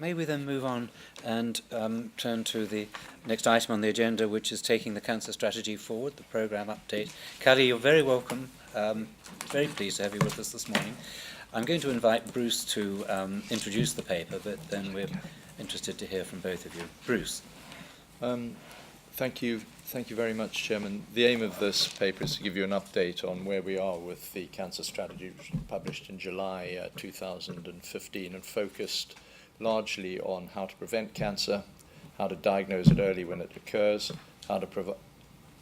May we then move on and turn to the next item on the agenda, which is taking the cancer strategy forward, the programme update. Callie, you're very welcome. Very pleased to have you with us this morning. I'm going to invite Bruce to introduce the paper, but then we're interested to hear from both of you. Bruce. Thank you very much, Chairman. The aim of this paper is to give you an update on where we are with the cancer strategy, which was published in July 2015 and focused largely on how to prevent cancer, how to diagnose it early when it occurs, how to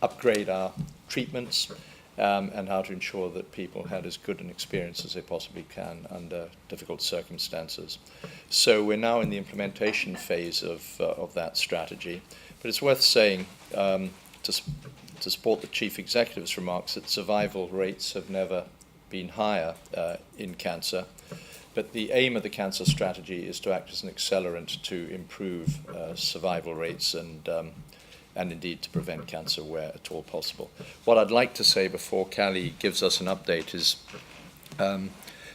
upgrade our treatments, and how to ensure that people had as good an experience as they possibly can under difficult circumstances. So we're now in the implementation phase of that strategy. But it's worth saying, to support the Chief Executive's remarks, that survival rates have never been higher in cancer. But the aim of the cancer strategy is to act as an accelerant to improve survival rates and indeed to prevent cancer where at all possible. What I'd like to say before Callie gives us an update is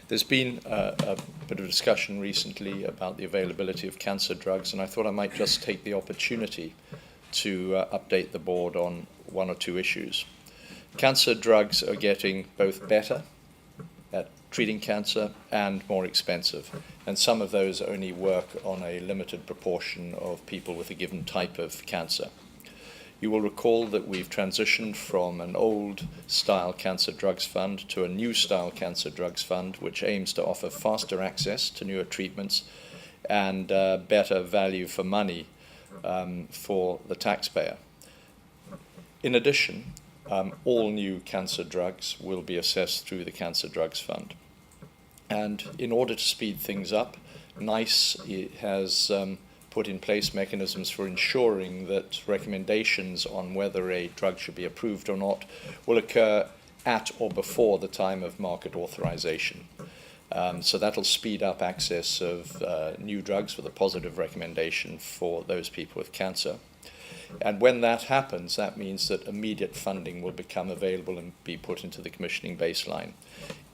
there's been a bit of discussion recently about the availability of cancer drugs, and I thought I might just take the opportunity to update the board on one or two issues. Cancer drugs are getting both better at treating cancer and more expensive, and some of those only work on a limited proportion of people with a given type of cancer. You will recall that we've transitioned from an old-style cancer drugs fund to a new-style cancer drugs fund, which aims to offer faster access to newer treatments and better value for money for the taxpayer. In addition, all new cancer drugs will be assessed through the Cancer Drugs Fund. And in order to speed things up, NICE has put in place mechanisms for ensuring that recommendations on whether a drug should be approved or not will occur at or before the time of market authorization. So that'll speed up access of new drugs with a positive recommendation for those people with cancer. And when that happens, that means that immediate funding will become available and be put into the commissioning baseline.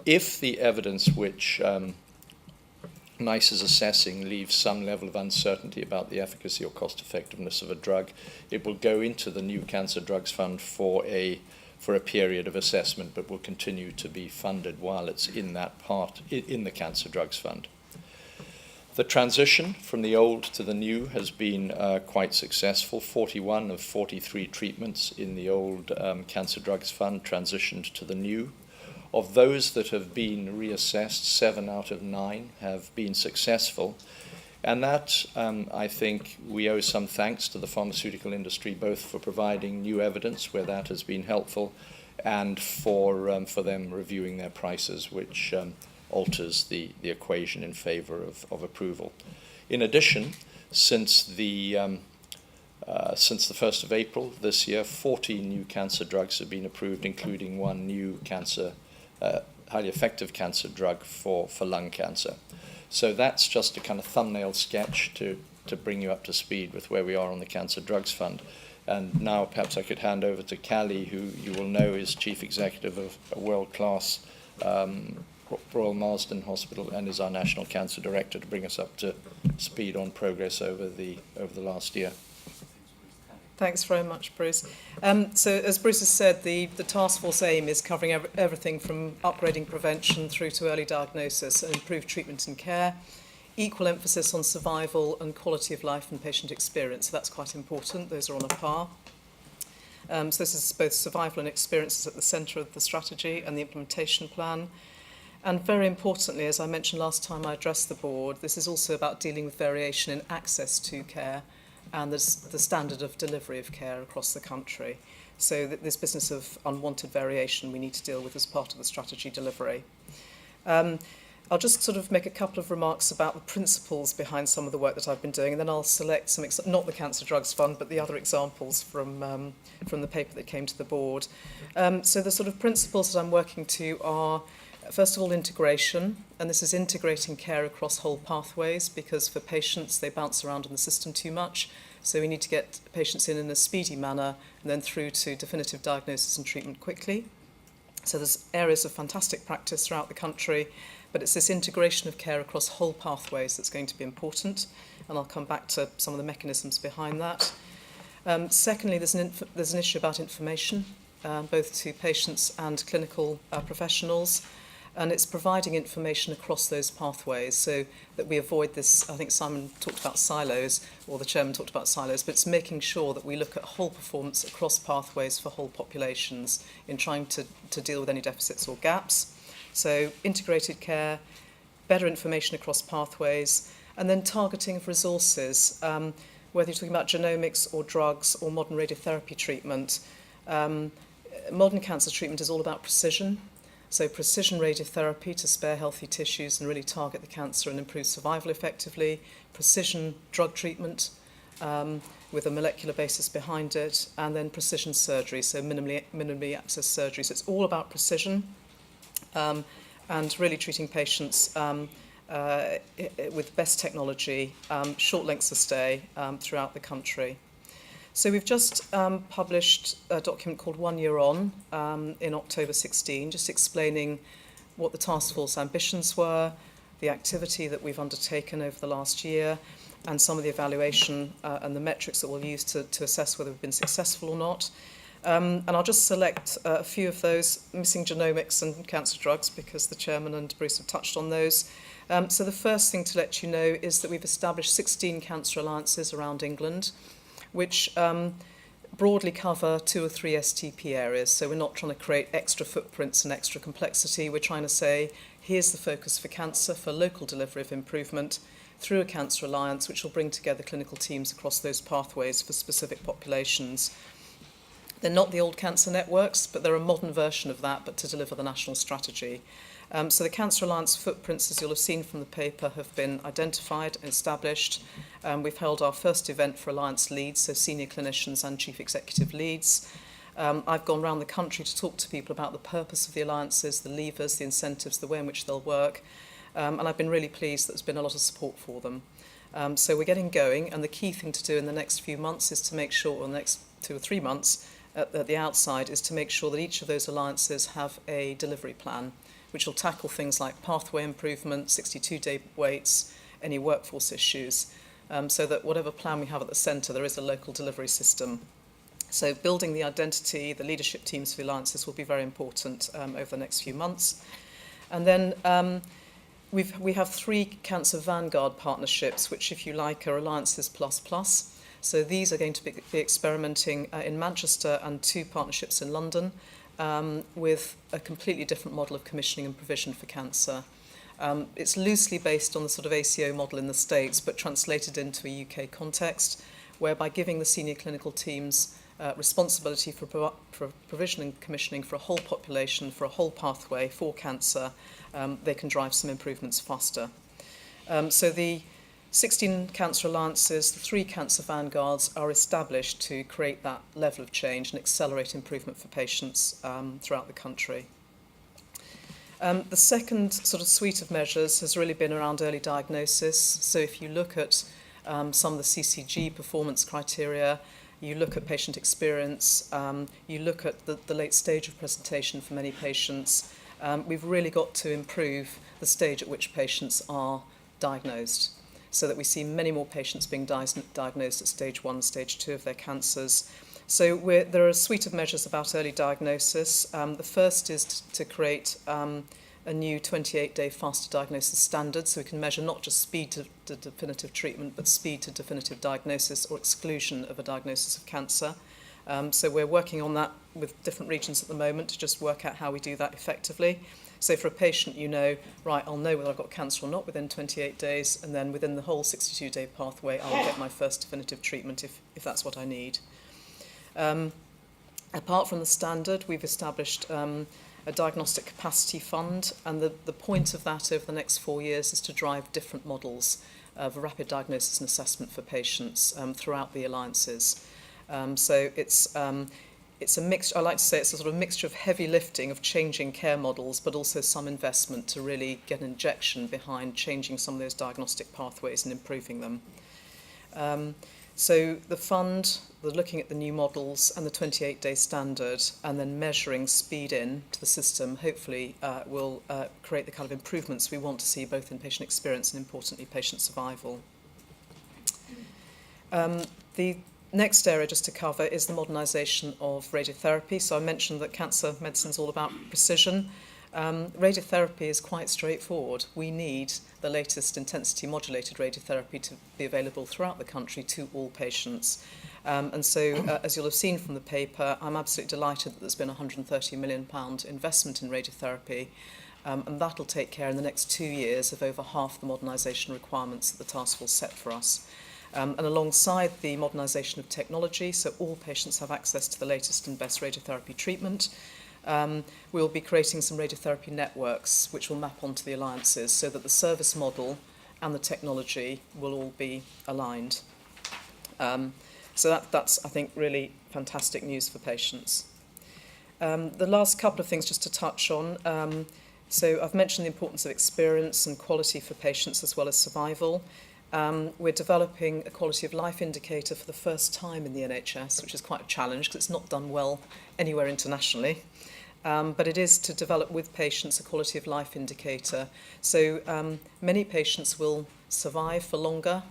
If the evidence which NICE is assessing leaves some level of uncertainty about the efficacy or cost effectiveness of a drug, it will go into the new Cancer Drugs Fund for a period of assessment, but will continue to be funded while it's in that part in the Cancer Drugs Fund. The transition from the old to the new has been quite successful. 41 of 43 treatments in the old Cancer Drugs Fund transitioned to the new. Of those that have been reassessed, 7 out of 9 have been successful. And that, I think, we owe some thanks to the pharmaceutical industry, both for providing new evidence where that has been helpful and for them reviewing their prices, which alters the equation in favor of approval. In addition, since the 1st of April this year, 14 new cancer drugs have been approved, including one new highly effective cancer drug for lung cancer. So that's just a kind of thumbnail sketch to bring you up to speed with where we are on the Cancer Drugs Fund. And now perhaps I could hand over to Callie, who you will know is Chief Executive of a world-class Royal Marsden Hospital and is our National Cancer Director, to bring us up to speed on progress over the last year. Thanks very much, Bruce. So as Bruce has said, the task force aim is covering everything from upgrading prevention through to early diagnosis and improved treatment and care, equal emphasis on survival and quality of life and patient experience. So that's quite important. Those are on a par. So this is both survival and experiences at the centre of the strategy and the implementation plan. And very importantly, as I mentioned last time I addressed the board, this is also about dealing with variation in access to care and the standard of delivery of care across the country. So that this business of unwanted variation we need to deal with as part of the strategy delivery. I'll just sort of make a couple of remarks about the principles behind some of the work that I've been doing, and then I'll select some, not the Cancer Drugs Fund, but the other examples from the paper that came to the board. So the sort of principles that I'm working to are, first of all, integration, and this is integrating care across whole pathways, because for patients, they bounce around in the system too much. So we need to get patients in a speedy manner and then through to definitive diagnosis and treatment quickly. So there's areas of fantastic practice throughout the country, but it's this integration of care across whole pathways that's going to be important. and I'll come back to some of the mechanisms behind that. Secondly, there's an issue about information, both to patients and clinical professionals, and it's providing information across those pathways so that we avoid this. I think Simon talked about silos, or the chairman talked about silos, but it's making sure that we look at whole performance across pathways for whole populations in trying to deal with any deficits or gaps. So integrated care, better information across pathways, and then targeting of resources, whether you're talking about genomics or drugs or modern radiotherapy treatment. Modern cancer treatment is all about precision. So precision radiotherapy to spare healthy tissues and really target the cancer and improve survival effectively. Precision drug treatment with a molecular basis behind it. And then precision surgery, so minimally accessed surgery. So it's all about precision and really treating patients with best technology, short lengths of stay throughout the country. So we've just published a document called 1 Year On in October 16, just explaining what the task force ambitions were, the activity that we've undertaken over the last year, and some of the evaluation and the metrics that we'll use to assess whether we've been successful or not. And I'll just select a few of those, missing genomics and cancer drugs, because the chairman and Bruce have touched on those. So the first thing to let you know is that we've established 16 cancer alliances around England, which broadly cover 2 or 3 STP areas. So we're not trying to create extra footprints and extra complexity. We're trying to say, here's the focus for cancer, for local delivery of improvement through a cancer alliance, which will bring together clinical teams across those pathways for specific populations. They're not the old cancer networks, but they're a modern version of that, but to deliver the national strategy. So the Cancer Alliance footprints, as you'll have seen from the paper, have been identified and established. We've held our first event for Alliance leads, so senior clinicians and chief executive leads. I've gone around the country to talk to people about the purpose of the alliances, the levers, the incentives, the way in which they'll work. And I've been really pleased that there's been a lot of support for them. So we're getting going, and the key thing to do in the next few months is to make sure, or the next 2 or 3 months at the outside, is to make sure that each of those alliances have a delivery plan, which will tackle things like pathway improvement, 62-day waits, any workforce issues, so that whatever plan we have at the centre, there is a local delivery system. So building the identity, the leadership teams for the alliances will be very important over the next few months. And then we have 3 Cancer Vanguard partnerships, which, if you like, are alliances plus. So these are going to be experimenting in Manchester and 2 partnerships in London, with a completely different model of commissioning and provision for cancer. It's loosely based on the sort of ACO model in the States, but translated into a UK context, whereby giving the senior clinical teams responsibility for provision and commissioning for a whole population, for a whole pathway for cancer, they can drive some improvements faster. So the 16 cancer alliances, the 3 cancer vanguards are established to create that level of change and accelerate improvement for patients throughout the country. The second sort of suite of measures has really been around early diagnosis. So if you look at some of the CCG performance criteria, you look at patient experience, you look at the late stage of presentation for many patients, we've really got to improve the stage at which patients are diagnosed, so that we see many more patients being diagnosed at stage 1, stage 2 of their cancers. So there are a suite of measures about early diagnosis. The first is to create a new 28-day faster diagnosis standard, so we can measure not just speed to definitive treatment, but speed to definitive diagnosis or exclusion of a diagnosis of cancer. So we're working on that with different regions at the moment to just work out how we do that effectively. So for a patient, you know, right, I'll know whether I've got cancer or not within 28 days, and then within the whole 62-day pathway, I'll get my first definitive treatment if that's what I need. Apart from the standard, we've established a diagnostic capacity fund, and the point of that over the next 4 years is to drive different models of rapid diagnosis and assessment for patients throughout the alliances. So it's a mixture. I like to say it's a sort of mixture of heavy lifting of changing care models, but also some investment to really get an injection behind changing some of those diagnostic pathways and improving them. So the fund, the looking at the new models and the 28-day standard, and then measuring speed in to the system, hopefully will create the kind of improvements we want to see both in patient experience and, importantly, patient survival. The next area just to cover is the modernisation of radiotherapy. So I mentioned that cancer medicine is all about precision. Radiotherapy is quite straightforward. We need the latest intensity modulated radiotherapy to be available throughout the country to all patients. And so, as you'll have seen from the paper, I'm absolutely delighted that there's been a £130 million investment in radiotherapy, and that'll take care in the next 2 years of over half the modernisation requirements that the task force set for us. And alongside the modernisation of technology, so all patients have access to the latest and best radiotherapy treatment, we'll be creating some radiotherapy networks which will map onto the alliances so that the service model and the technology will all be aligned. So that's, I think, really fantastic news for patients. The last couple of things just to touch on. So I've mentioned the importance of experience and quality for patients as well as survival. We're developing a quality of life indicator for the first time in the NHS, which is quite a challenge because it's not done well anywhere internationally. But it is to develop with patients a quality of life indicator. So many patients will survive for longer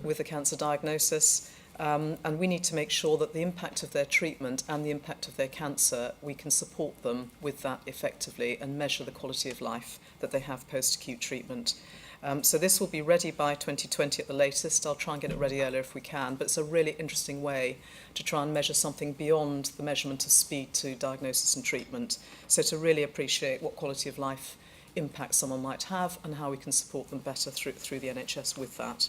with a cancer diagnosis, and we need to make sure that the impact of their treatment and the impact of their cancer, we can support them with that effectively and measure the quality of life that they have post-acute treatment. So this will be ready by 2020 at the latest. I'll try and get it ready earlier if we can, but it's a really interesting way to try and measure something beyond the measurement of speed to diagnosis and treatment. So to really appreciate what quality of life impact someone might have and how we can support them better through the NHS with that.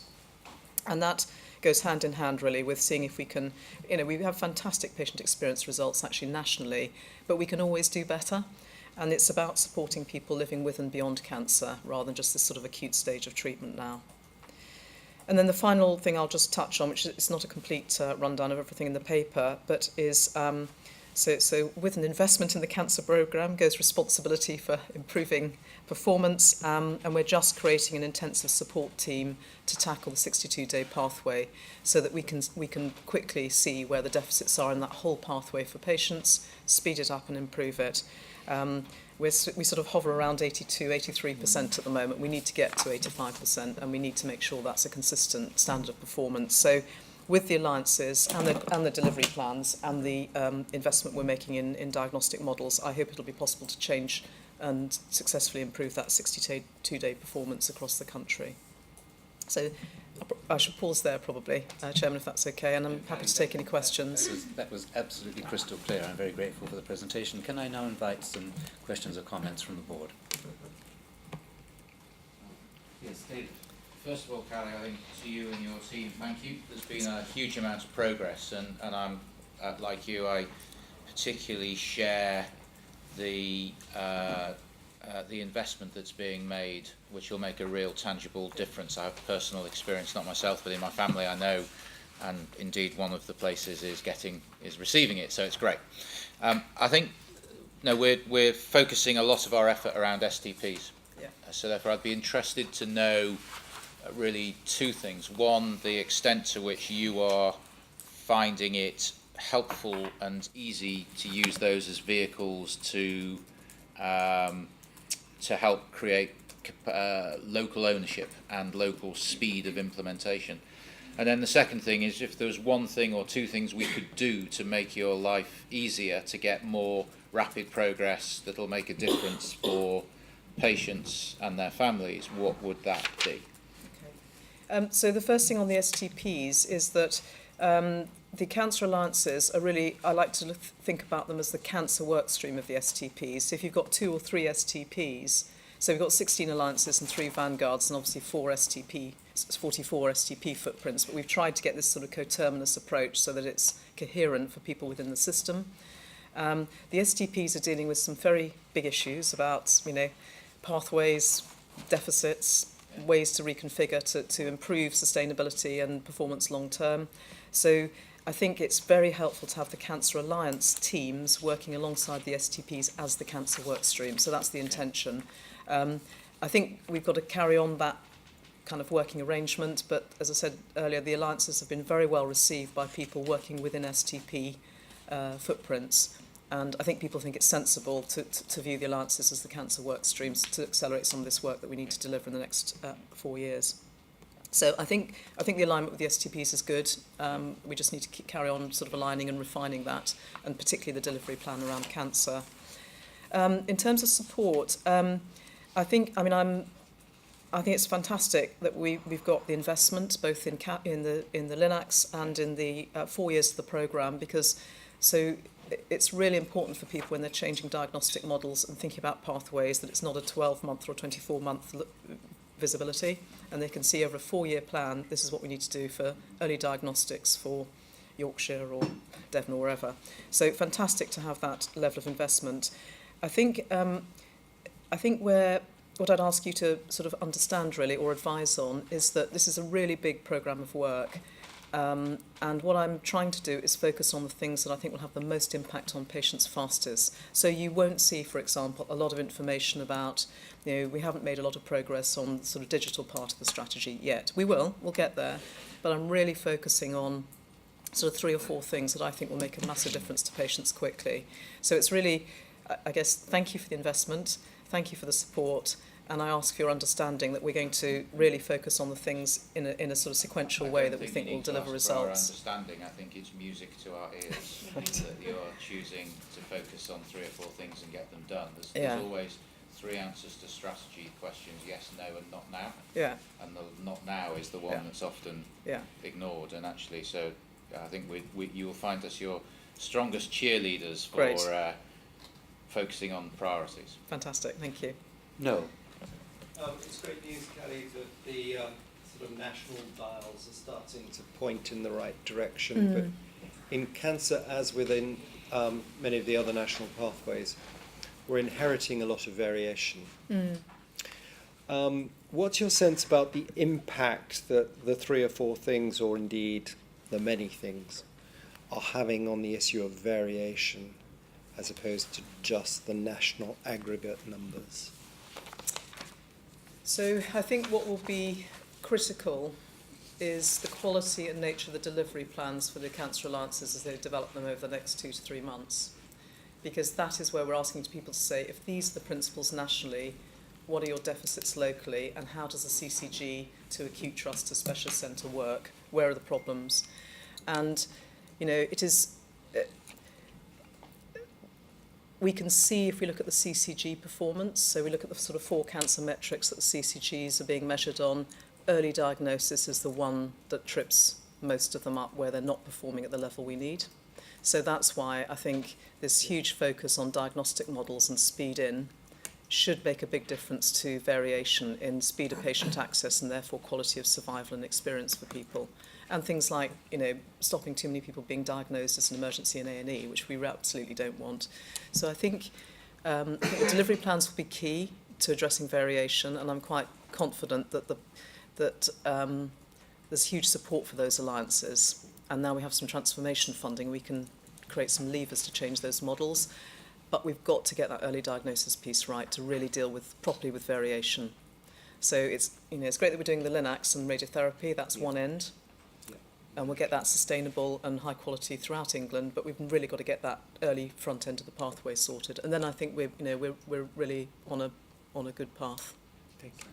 And that goes hand in hand really with seeing if we can, we have fantastic patient experience results actually nationally, but we can always do better. And it's about supporting people living with and beyond cancer rather than just this sort of acute stage of treatment now. And then the final thing I'll just touch on, which is not a complete rundown of everything in the paper, but is so with an investment in the cancer programme goes responsibility for improving performance, and we're just creating an intensive support team to tackle the 62-day pathway so that we can quickly see where the deficits are in that whole pathway for patients, speed it up and improve it. We sort of hover around 82-83% at the moment. We need to get to 85%, and we need to make sure that's a consistent standard of performance. So with the alliances and the delivery plans and the investment we're making in diagnostic models, I hope it'll be possible to change and successfully improve that 62-day performance across the country. So I should pause there probably, Chairman, if that's okay, and I'm happy to take any questions. That was absolutely crystal clear. I'm very grateful for the presentation. Can I now invite some questions or comments from the board? Yes, David. First of all, Callie, I think to you and your team, thank you. There's been a huge amount of progress, and I'm, like you, I particularly share the investment that's being made, which will make a real tangible difference. I have personal experience, not myself, but in my family I know, and indeed one of the places is receiving it, so it's great. I think we're focusing a lot of our effort around STPs. Yeah. So therefore I'd be interested to know really two things. One, the extent to which you are finding it helpful and easy to use those as vehicles to help create local ownership and local speed of implementation. And then the second thing is if there's one thing or two things we could do to make your life easier, to get more rapid progress that'll make a difference for patients and their families, what would that be? Okay. So the first thing on the STPs is that the cancer alliances are really, I like to think about them as the cancer work stream of the STPs. So if you've got 2 or 3 STPs, so we've got 16 alliances and 3 vanguards and obviously 44 STP footprints, but we've tried to get this sort of coterminous approach so that it's coherent for people within the system. The STPs are dealing with some very big issues about, pathways, deficits, ways to reconfigure to improve sustainability and performance long term. So I think it's very helpful to have the Cancer Alliance teams working alongside the STPs as the cancer work stream. So that's the intention. I think we've got to carry on that kind of working arrangement, but as I said earlier, the alliances have been very well received by people working within STP footprints. And I think people think it's sensible to view the alliances as the cancer work streams to accelerate some of this work that we need to deliver in the next 4 years. So I think the alignment with the STPs is good. We just need to carry on sort of aligning and refining that, and particularly the delivery plan around cancer. In terms of support, I think it's fantastic that we've got the investment both in the LINACs and in the 4 years of the programme, because it's really important for people when they're changing diagnostic models and thinking about pathways that it's not a 12-month or 24-month visibility, and they can see over a 4-year plan, this is what we need to do for early diagnostics for Yorkshire or Devon or wherever. So fantastic to have that level of investment. I think what I'd ask you to sort of understand really or advise on is that this is a really big programme of work. And what I'm trying to do is focus on the things that I think will have the most impact on patients fastest. So you won't see, for example, a lot of information about, we haven't made a lot of progress on the sort of digital part of the strategy yet. We'll get there. But I'm really focusing on sort of 3 or 4 things that I think will make a massive difference to patients quickly. So it's really, I guess, thank you for the investment, thank you for the support, and I ask for your understanding that we're going to really focus on the things in a sort of sequential way that we think will deliver results. Understanding, I think it's music to our ears that you're choosing to focus on 3 or 4 things and get them done. There's always 3 answers to strategy questions: yes, no, and not now. Yeah. And the not now is the one that's often ignored. And actually, so I think you will find us your strongest cheerleaders for focusing on priorities. Fantastic, thank you. No. It's great news, Kelly, that the sort of national dials are starting to point in the right direction. But in cancer, as within many of the other national pathways, we're inheriting a lot of variation. What's your sense about the impact that the 3 or 4 things, or indeed the many things, are having on the issue of variation as opposed to just the national aggregate numbers? So I think what will be critical is the quality and nature of the delivery plans for the cancer alliances as they develop them over the next 2 to 3 months. Because that is where we're asking people to say, if these are the principles nationally, what are your deficits locally, and how does the CCG to acute trust to specialist centre work? Where are the problems? And, it is... we can see if we look at the CCG performance, so we look at the sort of 4 cancer metrics that the CCGs are being measured on, early diagnosis is the one that trips most of them up where they're not performing at the level we need. So that's why I think this huge focus on diagnostic models and speed in should make a big difference to variation in speed of patient access and therefore quality of survival and experience for people. And things like, stopping too many people being diagnosed as an emergency in A&E, which we absolutely don't want. So I think the delivery plans will be key to addressing variation, and I'm quite confident that there's huge support for those alliances. And now we have some transformation funding, we can create some levers to change those models. But we've got to get that early diagnosis piece right to really deal properly with variation. So it's great that we're doing the LINACs and radiotherapy, that's one end. And we'll get that sustainable and high quality throughout England, but we've really got to get that early front end of the pathway sorted. And then I think we're really on a good path. Thank you.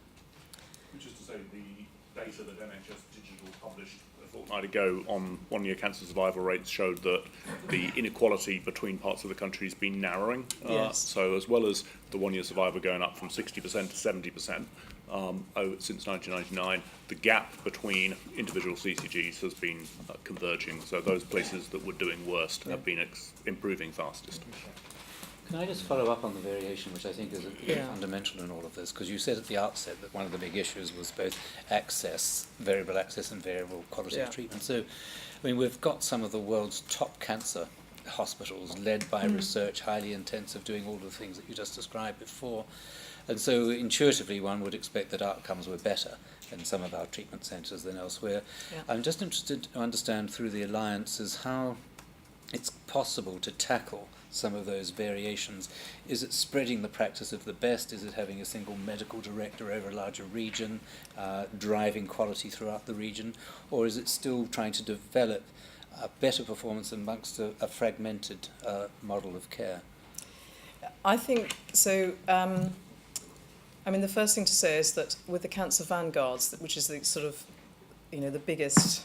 Which is to say, the data that NHS Digital published a fortnight ago on 1-year cancer survival rates showed that the inequality between parts of the country has been narrowing. Yes. So as well as the 1-year survival going up from 60% to 70%, since 1999, the gap between individual CCGs has been converging. So those places that were doing worst have been improving fastest. Can I just follow up on the variation, which I think is fundamental in all of this? Because you said at the outset that one of the big issues was both access, variable access and variable quality of treatment. So, we've got some of the world's top cancer hospitals led by research, highly intensive, doing all the things that you just described before. And so intuitively one would expect that outcomes were better in some of our treatment centres than elsewhere. Yeah. I'm just interested to understand through the alliances how it's possible to tackle some of those variations. Is it spreading the practice of the best? Is it having a single medical director over a larger region, driving quality throughout the region? Or is it still trying to develop a better performance amongst a fragmented model of care? I think so. The first thing to say is that with the cancer vanguards, which is the sort of the biggest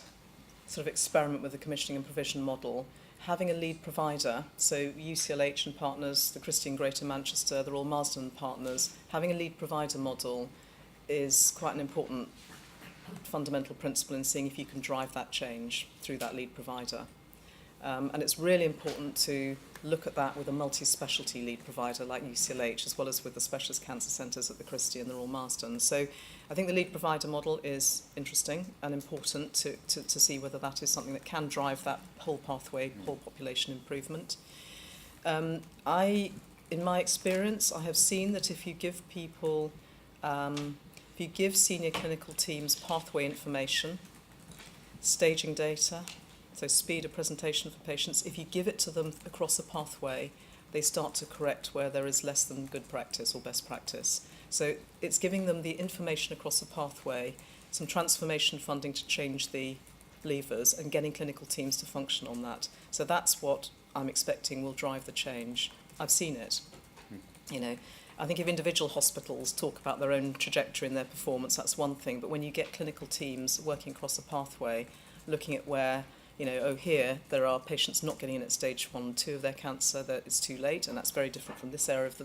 sort of experiment with the commissioning and provision model, having a lead provider, so UCLH and partners, the Christie and Greater Manchester, the Royal Marsden and partners, having a lead provider model is quite an important fundamental principle in seeing if you can drive that change through that lead provider. And it's really important to look at that with a multi-specialty lead provider like UCLH, as well as with the specialist cancer centres at the Christie and the Royal Marsden. So I think the lead provider model is interesting and important to see whether that is something that can drive that whole pathway, whole population improvement. In my experience, I have seen that if you give people, if you give senior clinical teams pathway information, staging data, so speed of presentation for patients, if you give it to them across a pathway, they start to correct where there is less than good practice or best practice. So it's giving them the information across a pathway, some transformation funding to change the levers and getting clinical teams to function on that. So that's what I'm expecting will drive the change. I've seen it. I think if individual hospitals talk about their own trajectory and their performance, that's one thing. But when you get clinical teams working across a pathway, looking at where, here there are patients not getting in at stage 1 and 2 of their cancer, that it's too late, and that's very different from this area of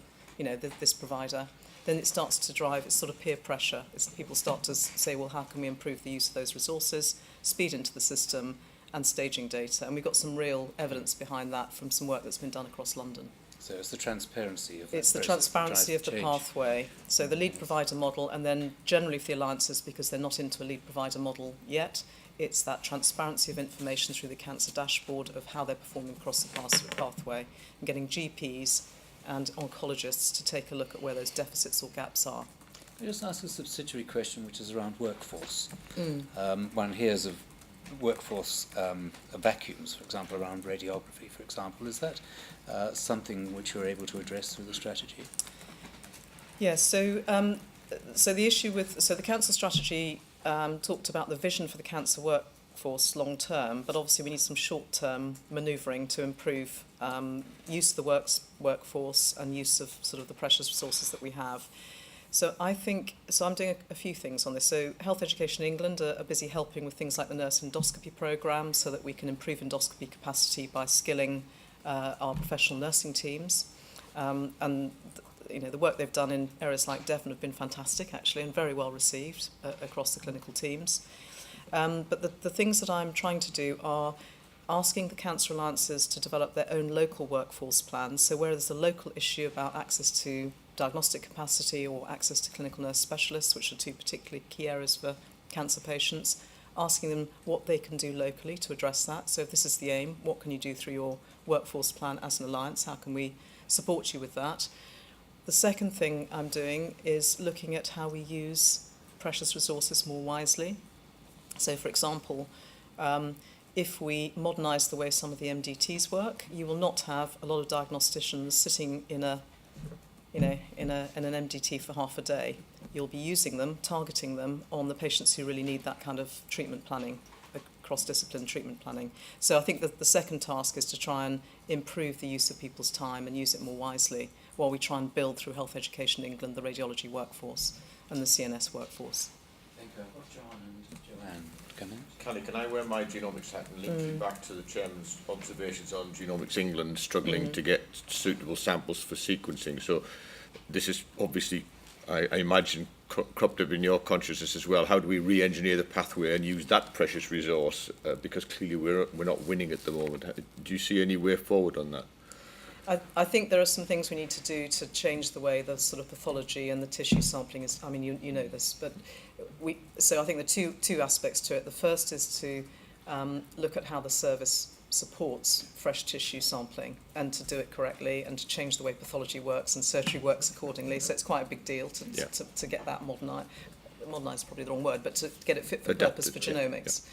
this provider, then it starts to drive, it's sort of peer pressure. People start to say, well, how can we improve the use of those resources, speed into the system, and staging data? And we've got some real evidence behind that from some work that's been done across London. So it's the transparency of It's the transparency of the pathway. So the lead provider model, and then generally for the alliances, because they're not into a lead provider model yet, it's that transparency of information through the cancer dashboard of how they're performing across the pathway, and getting GPs and oncologists to take a look at where those deficits or gaps are. Can I just ask a subsidiary question, which is around workforce? One hears of workforce vacuums, for example, around radiography, for example. Is that something which you're able to address through the strategy? Yes, so the issue with, the cancer strategy talked about the vision for the cancer workforce long term, but obviously we need some short term manoeuvring to improve use of the workforce and use of sort of the precious resources that we have. So I'm doing a few things on this. So Health Education England are busy helping with things like the nurse endoscopy programme, so that we can improve endoscopy capacity by skilling our professional nursing teams. The work they've done in areas like Devon have been fantastic, actually, and very well received across the clinical teams. But the things that I'm trying to do are asking the cancer alliances to develop their own local workforce plans. So where there's a local issue about access to diagnostic capacity or access to clinical nurse specialists, which are two particularly key areas for cancer patients, asking them what they can do locally to address that. So if this is the aim, what can you do through your workforce plan as an alliance? How can we support you with that? The second thing I'm doing is looking at how we use precious resources more wisely. So, for example, if we modernise the way some of the MDTs work, you will not have a lot of diagnosticians sitting in an MDT for half a day. You'll be using them, targeting them on the patients who really need that kind of treatment planning, cross-discipline treatment planning. So I think that the second task is to try and improve the use of people's time and use it more wisely, while we try and build through Health Education England the radiology workforce and the CNS workforce. Thank you. I've got John and Joanne come in. Callie, can I wear my genomics hat and link you back to the Chairman's observations on Genomics England struggling to get suitable samples for sequencing? So this is obviously, I imagine, cropped up in your consciousness as well. How do we re-engineer the pathway and use that precious resource? Because clearly we're not winning at the moment. Do you see any way forward on that? I think there are some things we need to do to change the way the sort of pathology and the tissue sampling is. I mean, you know this, but so I think the two aspects to it. The first is to look at how the service supports fresh tissue sampling and to do it correctly and to change the way pathology works and surgery works accordingly. So it's quite a big deal to get that modernised. Modernised is probably the wrong word, but to get it fit for purpose for genomics. Yeah.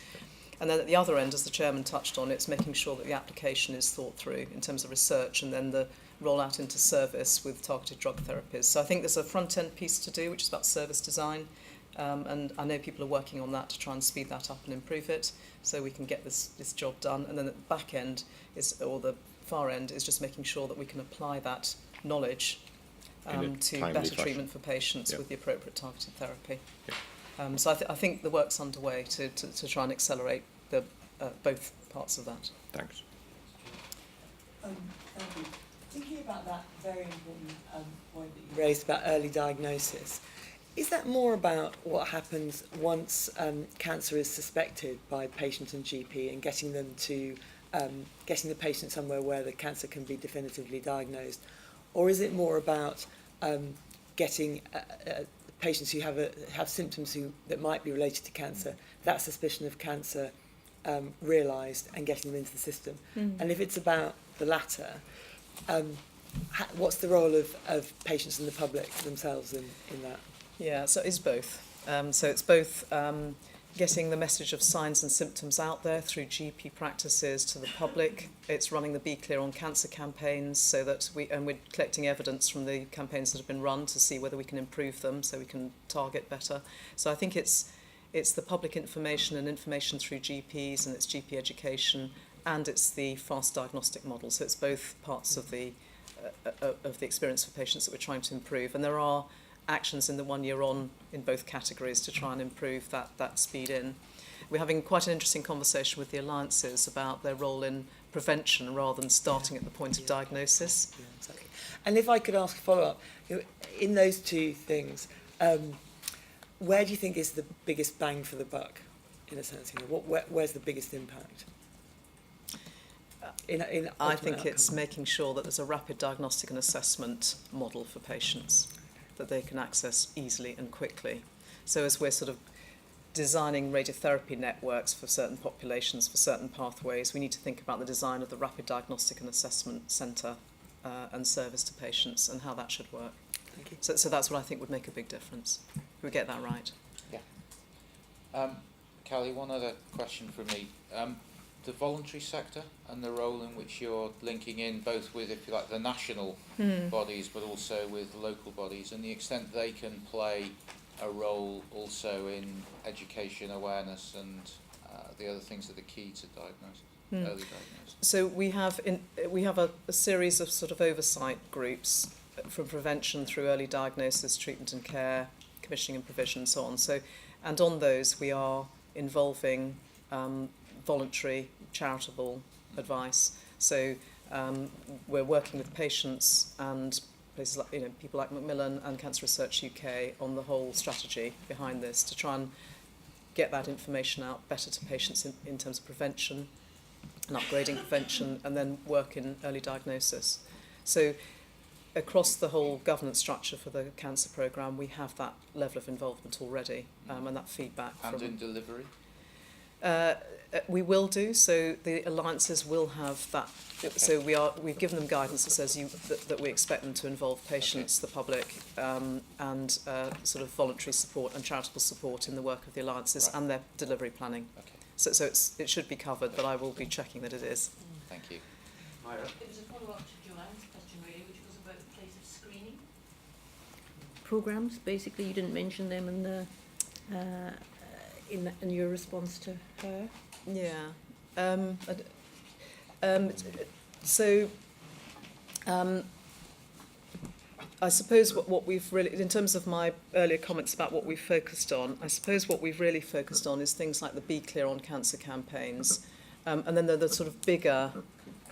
And then at the other end, as the Chairman touched on, it's making sure that the application is thought through in terms of research and then the rollout into service with targeted drug therapies. So I think there's a front-end piece to do, which is about service design. And I know people are working on that to try and speed that up and improve it so we can get this job done. And then at the back end, or the far end, is just making sure that we can apply that knowledge to better treatment for patients with the appropriate targeted therapy. Yeah. So I think the work's underway to try and accelerate the both parts of that. Thanks. Thank you. Thinking about that very important point that you raised about early diagnosis, is that more about what happens once cancer is suspected by patient and GP and getting them to getting the patient somewhere where the cancer can be definitively diagnosed, or is it more about getting patients who have symptoms that might be related to cancer, that suspicion of cancer realised and getting them into the system? And if it's about the latter, what's the role of patients and the public themselves in that? Yeah, so it's both. So it's both getting the message of signs and symptoms out there through GP practices to the public. It's running the Be Clear on Cancer campaigns so that we're collecting evidence from the campaigns that have been run to see whether we can improve them so we can target better. So I think it's the public information and information through GPs, and it's GP education, and it's the fast diagnostic model. So it's both parts of the experience for patients that we're trying to improve. And there are actions in the 1 year on in both categories to try and improve that speed in. We're having quite an interesting conversation with the alliances about their role in prevention rather than starting at the point of diagnosis. Yeah, exactly. And if I could ask a follow-up, in those two things, where do you think is the biggest bang for the buck, in a sense? Where's the biggest impact? I think it's making sure that there's a rapid diagnostic and assessment model for patients that they can access easily and quickly. So as we're sort of designing radiotherapy networks for certain populations, for certain pathways, we need to think about the design of the rapid diagnostic and assessment centre and service to patients and how that should work. Thank you. So that's what I think would make a big difference, if we get that right. Yeah. Callie, one other question from me. The voluntary sector and the role in which you're linking in both with, if you like, the national bodies, but also with local bodies, and the extent they can play a role also in education, awareness, and the other things that are key to diagnosis, early diagnosis. So we have a series of sort of oversight groups from prevention through early diagnosis, treatment and care, commissioning and provision, and so on. So, and on those we are involving voluntary, charitable advice. So we're working with patients and places like, people like Macmillan and Cancer Research UK on the whole strategy behind this to try and get that information out better to patients in terms of prevention and upgrading prevention, and then work in early diagnosis. So across the whole governance structure for the cancer programme, we have that level of involvement already, and that feedback. And in delivery? We will do, so the alliances will have that. Okay. So we've given them guidance that says that we expect them to involve patients, the public, and sort of voluntary support and charitable support in the work of the alliances and their delivery planning. Okay. So it should be covered, but I will be checking that it is. Thank you. It was a follow-up to Joanne's question, really, which was about the place of screening. Programmes, basically, you didn't mention them in the in your response to her. Yeah. I suppose what we've really, in terms of my earlier comments about what we've focused on, I suppose what we've really focused on is things like the Be Clear on Cancer campaigns, and then the sort of bigger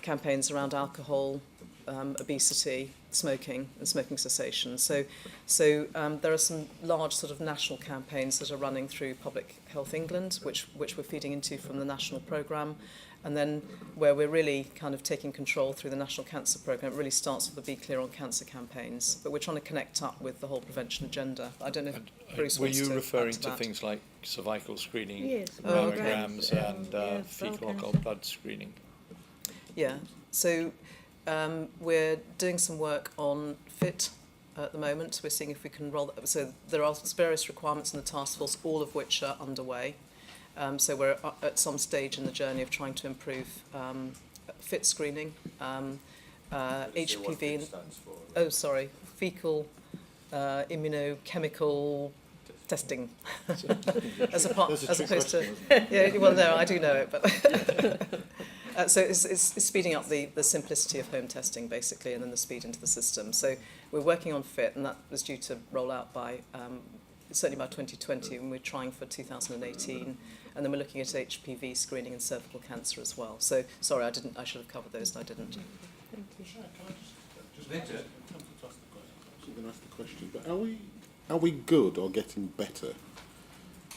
campaigns around alcohol, obesity, smoking and smoking cessation. So there are some large sort of national campaigns that are running through Public Health England, which we're feeding into from the national programme. And then where we're really kind of taking control through the National Cancer Programme, it really starts with the Be Clear on Cancer campaigns. But we're trying to connect up with the whole prevention agenda. I don't know if Bruce were wants you to referring add to to that. things like cervical screening, Yes, mammograms, mammograms, and fecal cancer. occult blood screening? Yeah, so we're doing some work on FIT at the moment. We're seeing if we can roll that. So there are various requirements in the task force, all of which are underway. So we're at some stage in the journey of trying to improve FIT screening, HPV. Oh, sorry, fecal immunochemical testing, as opposed to. Yeah, well, no, I do know it, but. So it's speeding up the simplicity of home testing, basically, and then the speed into the system. So we're working on FIT, and that was due to roll out by certainly by 2020, and we're trying for 2018. And then we're looking at HPV screening and cervical cancer as well. So, sorry, I should have covered those, and I didn't. Victor? I'm going to ask the question, but are we good or getting better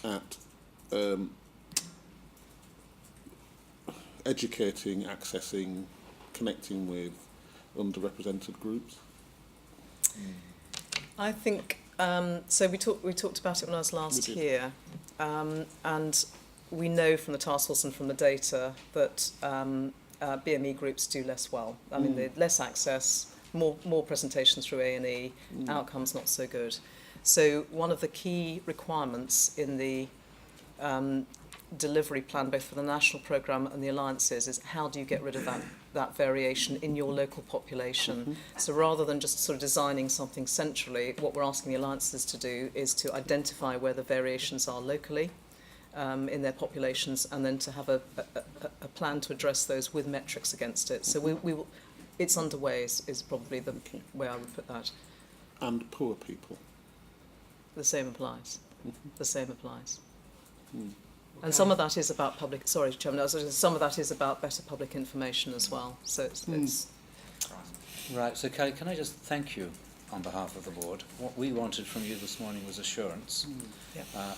at educating, accessing, connecting with underrepresented groups? I think so. We talked about it when I was last here, and we know from the task force and from the data that BME groups do less well. I mean, they less access, more presentations through A&E, outcomes not so good. So one of the key requirements in the delivery plan, both for the national programme and the alliances, is how do you get rid of that variation in your local population. So rather than just sort of designing something centrally, what we're asking the alliances to do is to identify where the variations are locally in their populations, and then to have a plan to address those with metrics against it. So we will, it's underway is probably the way I would put that. And poor people. The same applies. The same applies. And some of that is about public. Sorry, Chairman. Some of that is about better public information as well. So it's Right. So, Kelly, can I just thank you on behalf of the board? What we wanted from you this morning was assurance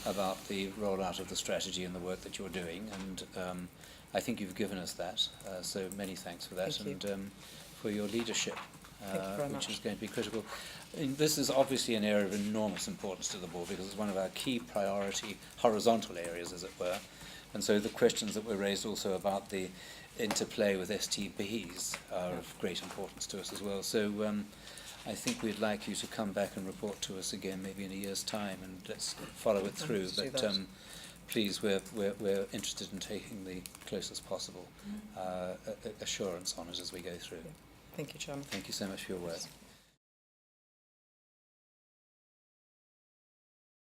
about the rollout of the strategy and the work that you're doing, and I think you've given us that. So many thanks for that, Thank and for your leadership, Thank you very which much. is going to be critical. And this is obviously an area of enormous importance to the board because it's one of our key priority horizontal areas, as it were. And so the questions that were raised also about the interplay with STBs are of great importance to us as well. So I think we'd like you to come back and report to us again, maybe in a year's time, and let's follow it through. But please, we're interested in taking the closest possible assurance on it as we go through. Thank you, Chairman. Thank you so much for your work.